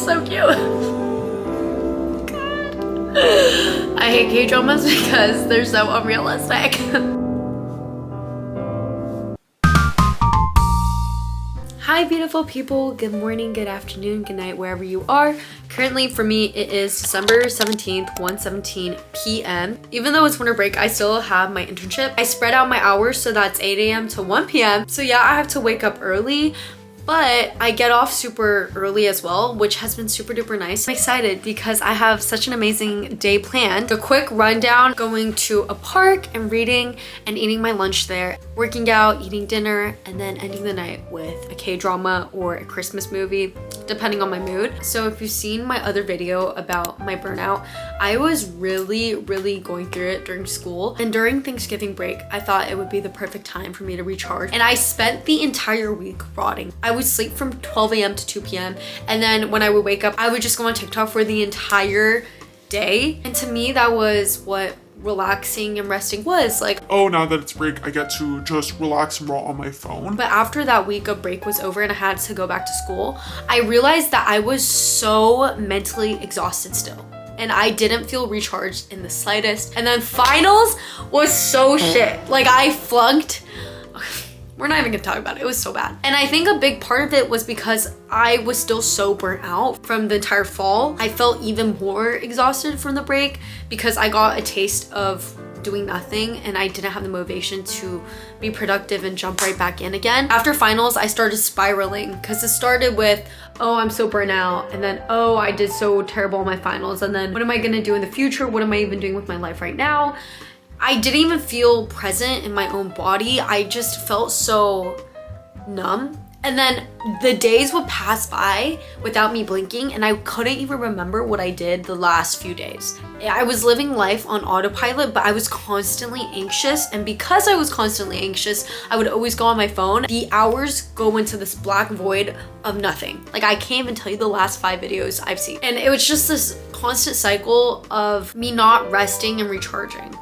so cute. God. I hate K-dramas because they're so unrealistic. Hi beautiful people, good morning, good afternoon, good night, wherever you are. Currently for me it is December 17th, 1:17 p.m. Even though it's winter break, I still have my internship. I spread out my hours, so that's 8 a.m. to 1 p.m. So yeah, I have to wake up early, but I get off super early as well, which has been super duper nice. I'm excited because I have such an amazing day planned. A quick rundown: going to a park and reading and eating my lunch there, working out, eating dinner, and then ending the night with a K-drama or a Christmas movie, depending on my mood. So if you've seen my other video about my burnout, I was really going through it during school, and during Thanksgiving break, I thought it would be the perfect time for me to recharge. And I spent the entire week rotting. I would sleep from 12 a.m. to 2 p.m. and then when I would wake up, I would just go on TikTok for the entire day. And to me, that was what relaxing and resting was like. Oh, now that it's break, I get to just relax and roll on my phone. But after that week of break was over and I had to go back to school, I realized that I was so mentally exhausted still, and I didn't feel recharged in the slightest. And then finals was so shit. Like, I flunked. We're not even gonna talk about it. It was so bad. And I think a big part of it was because I was still so burnt out from the entire fall. I felt even more exhausted from the break because I got a taste of doing nothing and I didn't have the motivation to be productive and jump right back in again. After finals, I started spiraling because it started with, oh, I'm so burnt out, and then, oh, I did so terrible in my finals, and then what am I gonna do in the future? What am I even doing with my life right now? I didn't even feel present in my own body. I just felt so numb. And then the days would pass by without me blinking, and I couldn't even remember what I did the last few days. I was living life on autopilot, but I was constantly anxious. And because I was constantly anxious, I would always go on my phone. The hours go into this black void of nothing. Like, I can't even tell you the last 5 videos I've seen. And it was just this constant cycle of me not resting and recharging.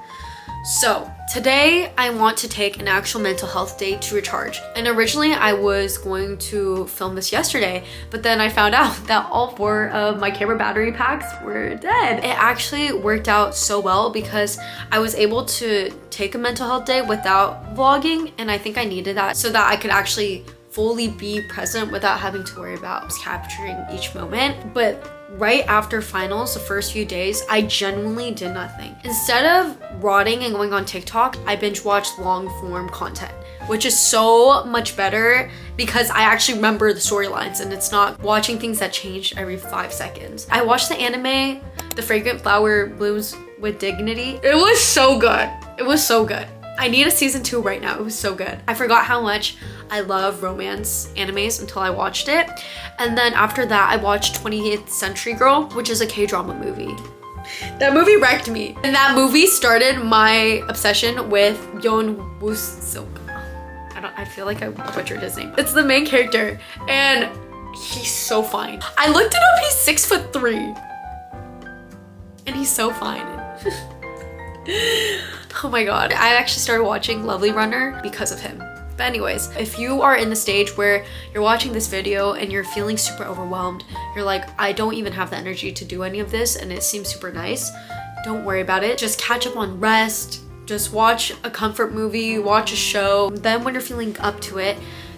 So today I want to take an actual mental health day to recharge. And originally I was going to film this yesterday, but then I found out that all 4 of my camera battery packs were dead. It actually worked out so well because I was able to take a mental health day without vlogging, and I think I needed that so that I could actually fully be present without having to worry about capturing each moment. But right after finals, the first few days, I genuinely did nothing. Instead of rotting and going on TikTok, I binge watched long form content, which is so much better because I actually remember the storylines and it's not watching things that change every 5 seconds. I watched the anime, The Fragrant Flower Blooms with Dignity. It was so good. It was so good. I need a season 2 right now. It was so good. I forgot how much I love romance animes until I watched it. And then after that, I watched 20th Century Girl, which is a K-drama movie. That movie wrecked me. And that movie started my obsession with Yeon Woo-suk. I feel like I butchered his name. It's the main character and he's so fine. I looked it up, he's 6'3". And he's so fine. Oh my god. I actually started watching Lovely Runner because of him. But anyways, if you are in the stage where you're watching this video and you're feeling super overwhelmed, you're like, I don't even have the energy to do any of this and it seems super nice, don't worry about it. Just catch up on rest, just watch a comfort movie, watch a show. Then when you're feeling up to it,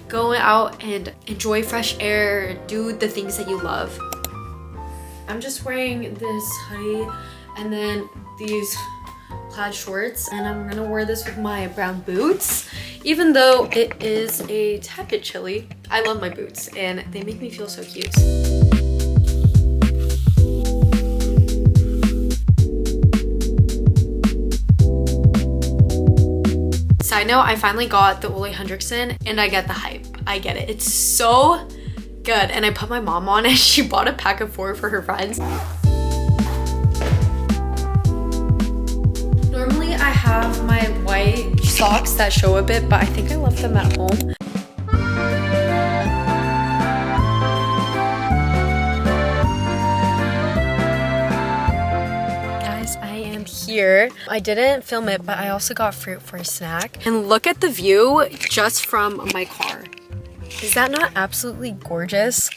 go out and enjoy fresh air, do the things that you love. I'm just wearing this hoodie and then these plaid shorts, and I'm gonna wear this with my brown boots. Even though it is a tad bit chilly, I love my boots and they make me feel so cute. Side note, I finally got the Ole Hendrickson and I get the hype. I get it. It's so good. And I put my mom on and she bought a pack of 4 for her friends. Normally I have my white socks that show a bit, but I think I left them at home. Guys, I am here. I didn't film it, but I also got fruit for a snack. And look at the view just from my car. Is that not absolutely gorgeous?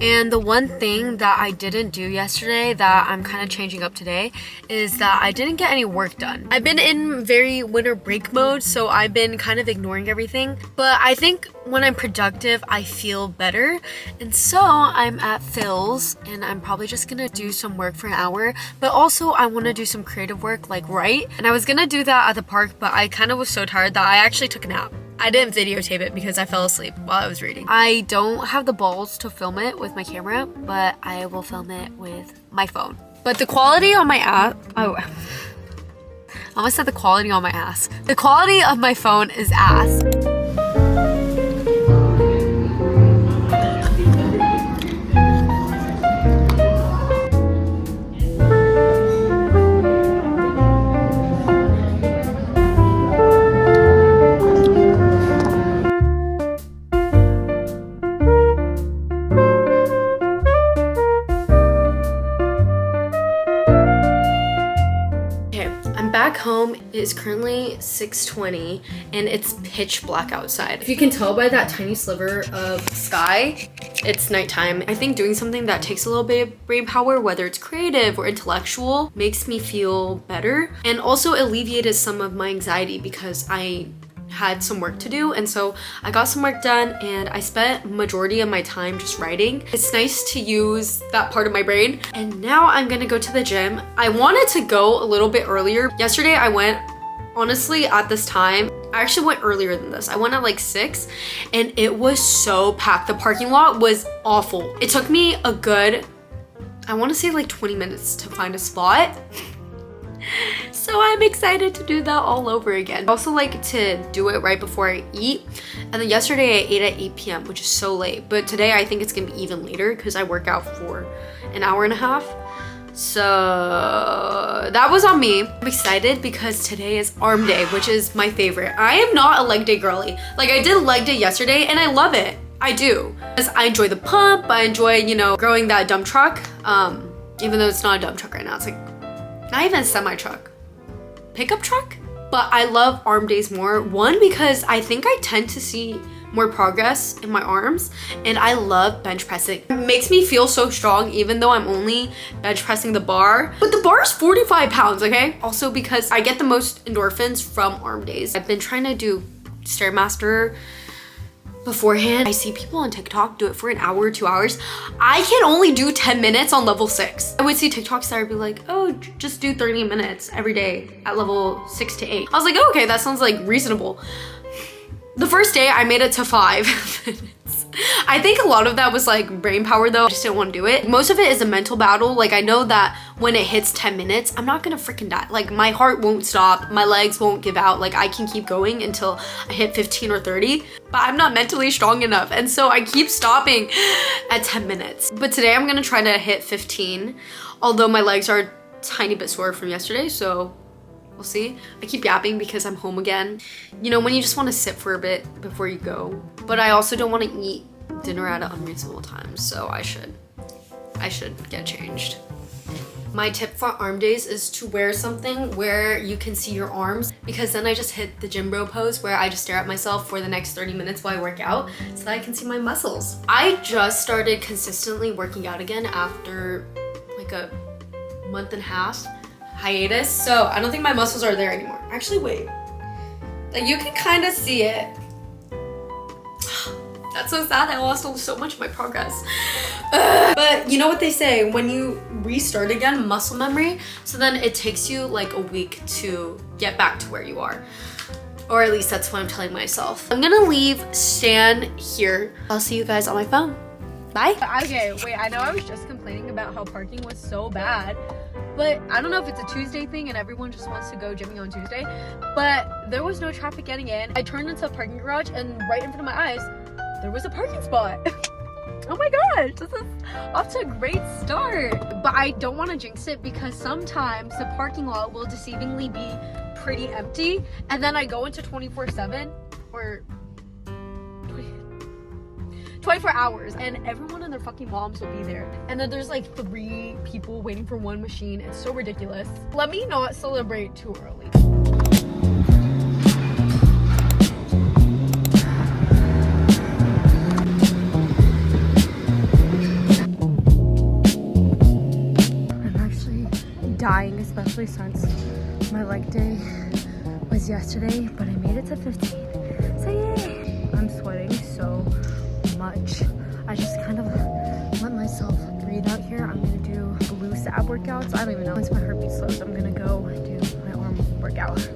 And the one thing that I didn't do yesterday that I'm kind of changing up today is that I didn't get any work done. I've been in very winter break mode, so I've been kind of ignoring everything. But I think when I'm productive, I feel better. And so I'm at Phil's and I'm probably just gonna do some work for an hour. But also I want to do some creative work, like write. And I was gonna do that at the park, but I kind of was so tired that I actually took a nap. I didn't videotape it because I fell asleep while I was reading. I don't have the balls to film it with my camera, but I will film it with my phone. But the quality on my ass, oh, I almost said the quality on my ass. The quality of my phone is ass. Back home, it is currently 6:20 and it's pitch black outside. If you can tell by that tiny sliver of sky, it's nighttime. I think doing something that takes a little bit of brain power, whether it's creative or intellectual, makes me feel better and also alleviated some of my anxiety because I had some work to do, and so I got some work done and I spent majority of my time just writing. It's nice to use that part of my brain. And now I'm gonna go to the gym. I wanted to go a little bit earlier. Yesterday I went, honestly, at this time, I actually went earlier than this. I went at like 6 and it was so packed. The parking lot was awful. It took me a good, I wanna say like 20 minutes to find a spot. So I'm excited to do that all over again. I also like to do it right before I eat. And then yesterday I ate at 8 p.m., which is so late. But today I think it's gonna be even later because I work out for an hour and a half. So that was on me. I'm excited because today is arm day, which is my favorite. I am not a leg day girly. Like, I did leg day yesterday and I love it. I do. Because I enjoy the pump. I enjoy, you know, growing that dump truck. Even though it's not a dump truck right now. It's like not even a semi truck. Pickup truck? But I love arm days more. One, because I think I tend to see more progress in my arms, and I love bench pressing. It makes me feel so strong even though I'm only bench pressing the bar. But the bar is 45 pounds, okay? Also because I get the most endorphins from arm days. I've been trying to do Stairmaster beforehand. I see people on TikTok do it for an hour, 2 hours. I can only do 10 minutes on level 6. I would see TikToks that would be like, oh, just do 30 minutes every day at level 6 to 8. I was like, oh, okay, that sounds like reasonable. The first day I made it to 5 minutes. I think a lot of that was like brain power though. I just didn't want to do it. Most of it is a mental battle. Like, I know that when it hits 10 minutes, I'm not gonna freaking die. Like, my heart won't stop, my legs won't give out. Like, I can keep going until I hit 15 or 30, but I'm not mentally strong enough. And so I keep stopping at 10 minutes. But today I'm gonna try to hit 15, although my legs are a tiny bit sore from yesterday, so we'll see. I keep yapping because I'm home again. You know, when you just want to sit for a bit before you go. But I also don't want to eat dinner at an unreasonable time, so I should get changed. My tip for arm days is to wear something where you can see your arms, because then I just hit the gym bro pose where I just stare at myself for the next 30 minutes while I work out so that I can see my muscles. I just started consistently working out again after like a month and a half hiatus, so I don't think my muscles are there anymore. Actually, wait. Like, you can kind of see it. That's so sad. I lost so much of my progress. But you know what they say, when you restart again, muscle memory, so then it takes you like a week to get back to where you are. Or at least that's what I'm telling myself. I'm gonna leave Stan here. I'll see you guys on my phone. Bye. Okay, wait, I know I was just complaining about how parking was so bad, but I don't know if it's a Tuesday thing and everyone just wants to go gymming on Tuesday, but there was no traffic getting in. I turned into a parking garage and right in front of my eyes, there was a parking spot. Oh my gosh, this is off to a great start. But I don't want to jinx it because sometimes the parking lot will deceivingly be pretty empty, and then I go into 24/7 or 24 hours and everyone and their fucking moms will be there, and then there's like 3 people waiting for one machine. It's so ridiculous. Let me not celebrate too early. especially since my leg day was yesterday, but I made it to 15. So yay! I'm sweating so much. I just kind of let myself breathe out here. I'm gonna do loose ab workouts. I don't even know. Once my heartbeat slows, I'm gonna go do my arm workout.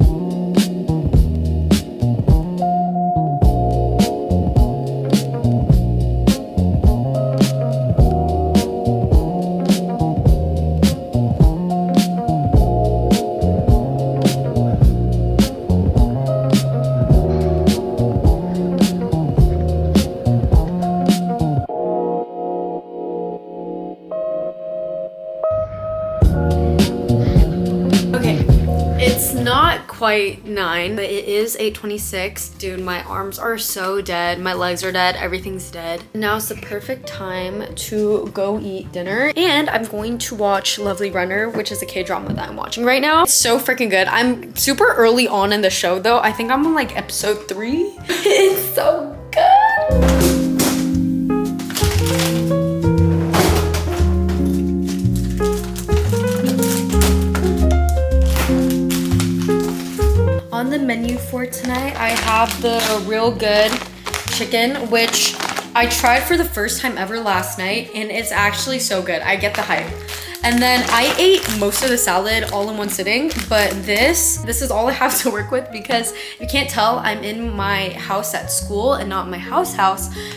Not quite 9, but it is 8:26. Dude, my arms are so dead, my legs are dead, everything's dead. Now's the perfect time to go eat dinner, and I'm going to watch Lovely Runner, which is a K-drama that I'm watching right now. It's so freaking good. I'm super early on in the show though. I think I'm on like episode 3. It's so good. On the menu for tonight, I have the Real Good chicken, which I tried for the first time ever last night, and it's actually so good. I get the hype. And then I ate most of the salad all in one sitting, but this is all I have to work with because if you can't tell, I'm in my house at school and not my house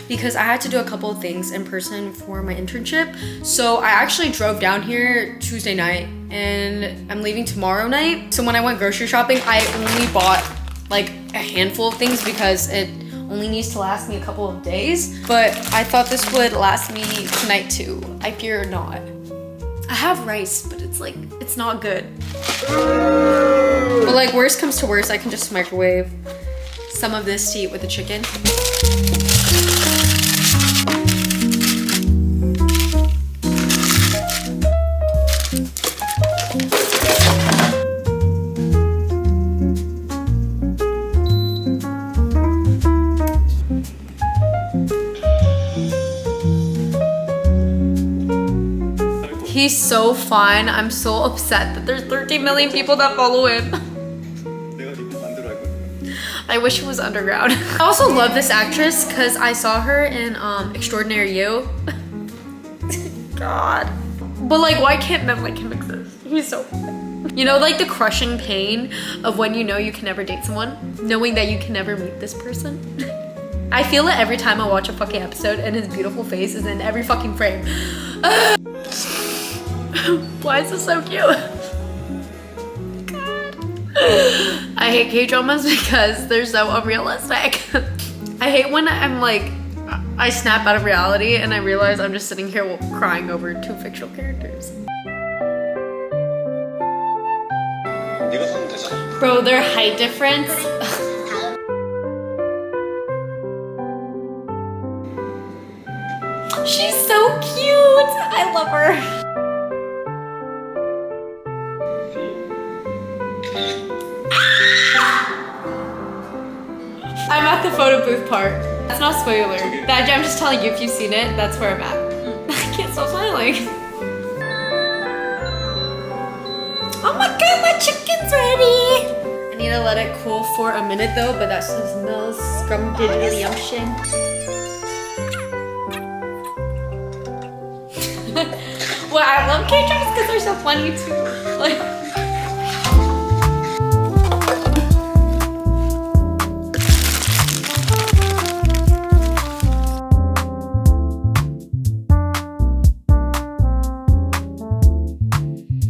because I had to do a couple of things in person for my internship. So I actually drove down here Tuesday night and I'm leaving tomorrow night. So when I went grocery shopping, I only bought like a handful of things because it only needs to last me a couple of days. But I thought this would last me tonight too. I fear not. I have rice, but it's like, it's not good. But like worst comes to worst, I can just microwave some of this to eat with the chicken. He's so fine. I'm so upset that there's 13 million people that follow him. I wish it was underground. I also love this actress because I saw her in Extraordinary You. God. But like, why can't men like him exist? He's so fun. You know, like the crushing pain of when you know you can never date someone, knowing that you can never meet this person. I feel it every time I watch a fucking episode and his beautiful face is in every fucking frame. Why is this so cute? God. I hate K-dramas because they're so unrealistic. I hate when I'm like, I snap out of reality and I realize I'm just sitting here crying over 2 fictional characters. Bro, their height difference. She's so cute. I love her. I'm at the photo booth part. That's not a spoiler. I'm just telling you, if you've seen it, that's where I'm at. I can't stop smiling. Oh my god, my chicken's ready! I need to let it cool for a minute though, but that smells scrumptious. Well, I love K-dramas because they're so funny too. Like.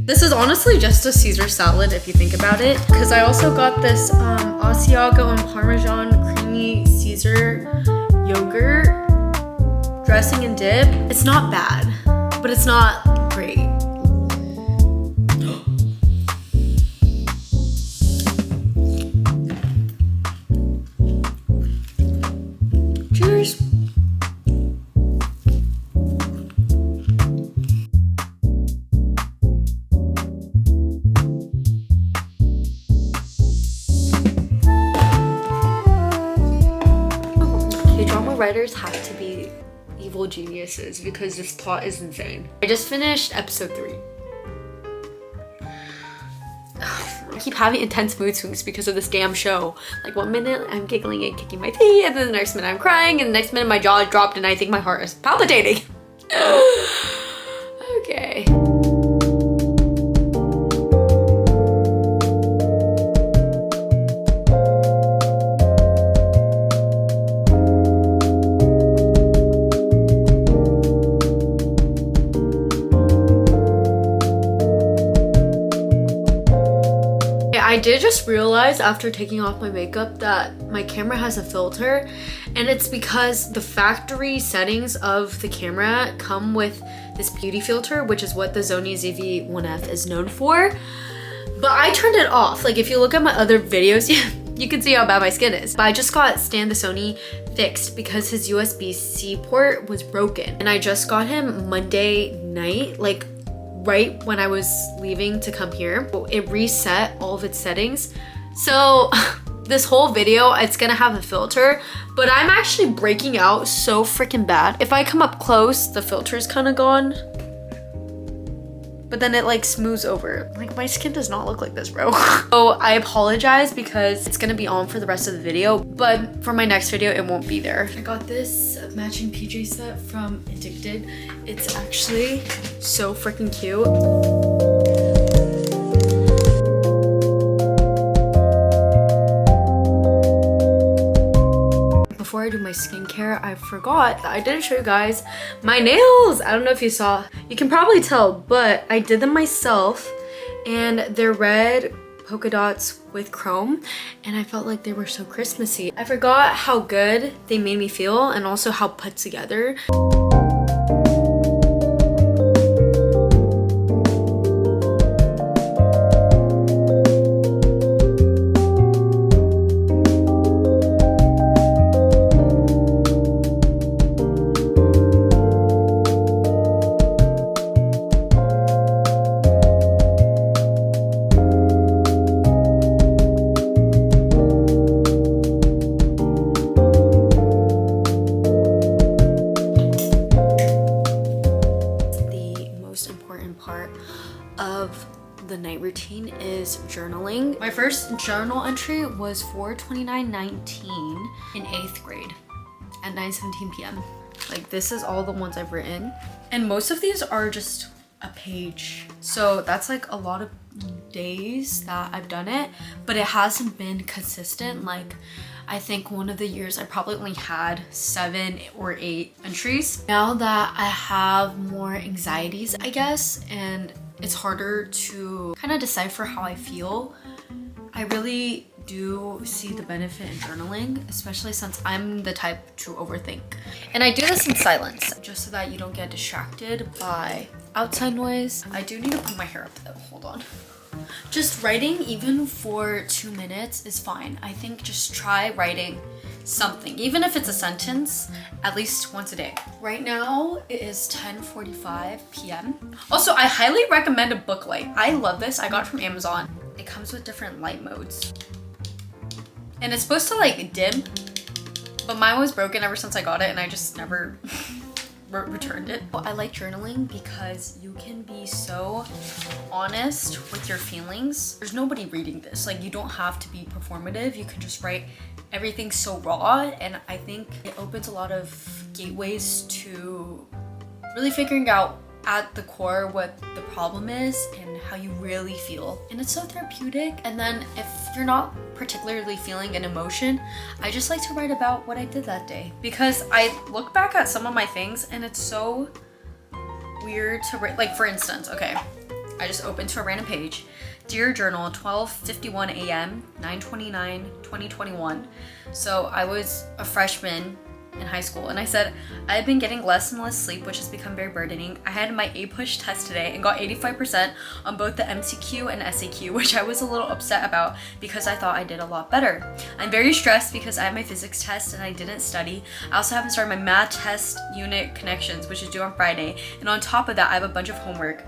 This is honestly just a Caesar salad if you think about it, because I also got this Asiago and Parmesan creamy Caesar yogurt dressing and dip. It's not bad, but it's not great. Cheers. Writers have to be evil geniuses because this plot is insane. I just finished episode 3. keep having intense mood swings because of this damn show. Like 1 minute I'm giggling and kicking my teeth, and then the next minute I'm crying, and the next minute my jaw dropped and I think my heart is palpitating. Okay. I did just realize after taking off my makeup that my camera has a filter, and it's because the factory settings of the camera come with this beauty filter, which is what the Sony ZV-1F is known for. But I turned it off. Like if you look at my other videos, you can see how bad my skin is. But I just got Stan the Sony fixed because his USB-C port was broken. And I just got him Monday night, like right when I was leaving to come here. It reset all of its settings. So this whole video, it's gonna have a filter, but I'm actually breaking out so freaking bad. If I come up close, the filter's kind of gone, but then it like smooths over. Like my skin does not look like this, bro. So I apologize because it's gonna be on for the rest of the video, but for my next video, it won't be there. I got this matching PJ set from Addicted. It's actually so freaking cute. Before I do my skincare, I forgot that I didn't show you guys my nails. I don't know if you saw. You can probably tell, but I did them myself, and they're red polka dots with chrome, and I felt like they were so Christmassy. I forgot how good they made me feel and also how put together. Of the night routine is journaling. My first journal entry was 4/29/19 in 8th grade at 9:17 p.m. Like this is all the ones I've written, and most of these are just a page, so that's like a lot of days that I've done it, but it hasn't been consistent. Like I think one of the years I probably only had 7 or 8 entries. Now that I have more anxieties, I guess, and it's harder to kind of decipher how I feel, I really do see the benefit in journaling, especially since I'm the type to overthink. And I do this in silence, just so that you don't get distracted by outside noise. I do need to put my hair up though, hold on. Just writing even for 2 minutes is fine. I think just try writing something, even if it's a sentence, at least once a day. Right now it is 10:45 p.m. Also, I highly recommend a book light. I love this. I got it from Amazon. It comes with different light modes, and it's supposed to like dim, but mine was broken ever since I got it, and I just never returned it. I like journaling because you can be so honest with your feelings. There's nobody reading this. Like you don't have to be performative. You can just write everything so raw, and I think it opens a lot of gateways to really figuring out at the core what the problem is and how you really feel. And it's so therapeutic. And then if you're not particularly feeling an emotion, I just like to write about what I did that day, because I look back at some of my things and it's so weird to write. Like for instance, okay, I just opened to a random page. Dear Journal, 12:51 a.m., 9/29/2021. So I was a freshman in high school, and I said, I've been getting less and less sleep, which has become very burdening. I had my AHHHHH test today and got 85% on both the MCQ and SAQ, which I was a little upset about because I thought I did a lot better. I'm very stressed because I have my physics test and I didn't study. I also haven't started my math test unit connections, which is due on Friday. And on top of that, I have a bunch of homework.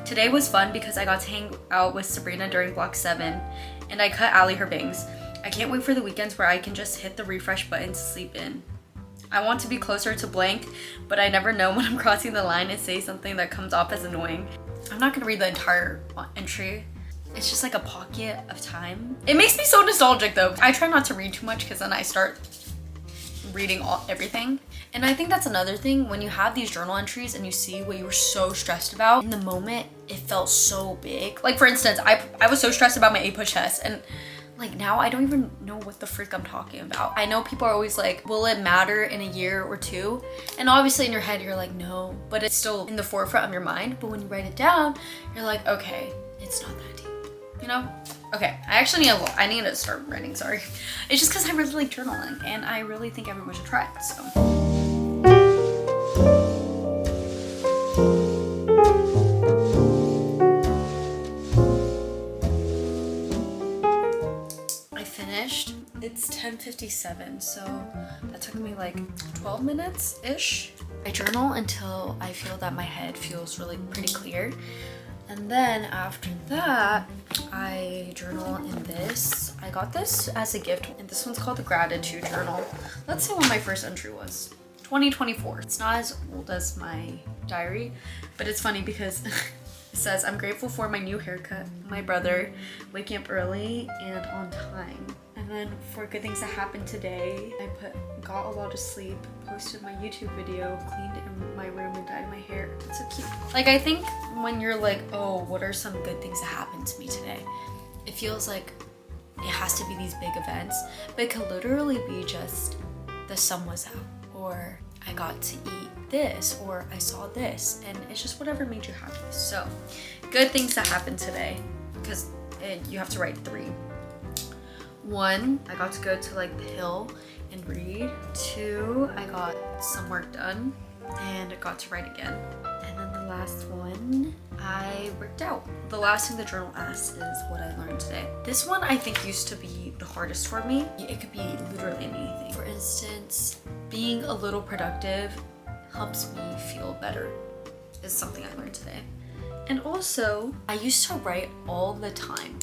Today was fun because I got to hang out with Sabrina during block 7, and I cut Allie her bangs. I can't wait for the weekends where I can just hit the refresh button to sleep in. I want to be closer to blank, but I never know when I'm crossing the line and say something that comes off as annoying. I'm not gonna read the entire entry. It's just like a pocket of time. It makes me so nostalgic though. I try not to read too much because then I start reading everything. And I think that's another thing, when you have these journal entries and you see what you were so stressed about, in the moment, it felt so big. Like for instance, I was so stressed about my AHHHHH test, and like now I don't even know what the frick I'm talking about. I know people are always like, will it matter in a year or two? And obviously in your head, you're like, no, but it's still in the forefront of your mind. But when you write it down, you're like, okay, it's not that deep, you know? Okay, I need to start writing, sorry. It's just because I really like journaling and I really think everyone should try it, so. I finished. It's 10:57, so that took me like 12 minutes-ish. I journal until I feel that my head feels really pretty clear. And then after that, I journal in this. I got this as a gift, and this one's called the Gratitude Journal. Let's see when my first entry was. 2024. It's not as old as my diary, but it's funny because it says, I'm grateful for my new haircut, my brother, waking up early and on time. And then for good things that happened today, I got a lot of sleep, posted my YouTube video, cleaned in my room and dyed my hair. It's so cute. Like I think when you're like, oh, what are some good things that happened to me today? It feels like it has to be these big events, but it could literally be just the sun was out, or I got to eat this, or I saw this, and it's just whatever made you happy. So good things that happened today, because you have to write 3. 1, I got to go to like the hill and read. 2, I got some work done and I got to write again. And then the last one, I worked out. The last thing the journal asks is what I learned today. This one I think used to be the hardest for me. It could be literally anything. For instance, being a little productive helps me feel better is something I learned today. And also, I used to write all the time.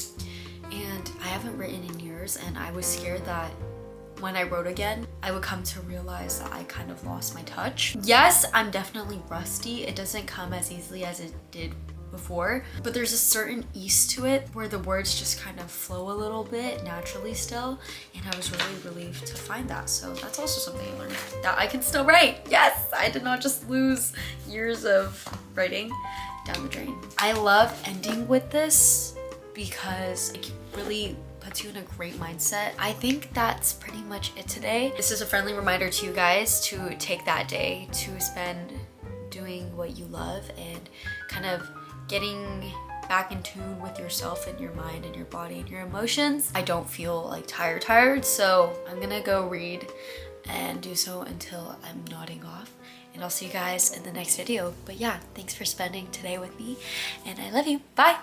And I haven't written in years, and I was scared that when I wrote again, I would come to realize that I kind of lost my touch. Yes, I'm definitely rusty. It doesn't come as easily as it did before, but there's a certain ease to it where the words just kind of flow a little bit naturally still, and I was really relieved to find that. So that's also something I learned, that I can still write. Yes, I did not just lose years of writing down the drain. I love ending with this because it really puts you in a great mindset. I think that's pretty much it today. This is a friendly reminder to you guys to take that day to spend doing what you love and kind of getting back in tune with yourself and your mind and your body and your emotions. I don't feel like tired, so I'm gonna go read and do so until I'm nodding off. And I'll see you guys in the next video. But yeah, thanks for spending today with me, and I love you. Bye!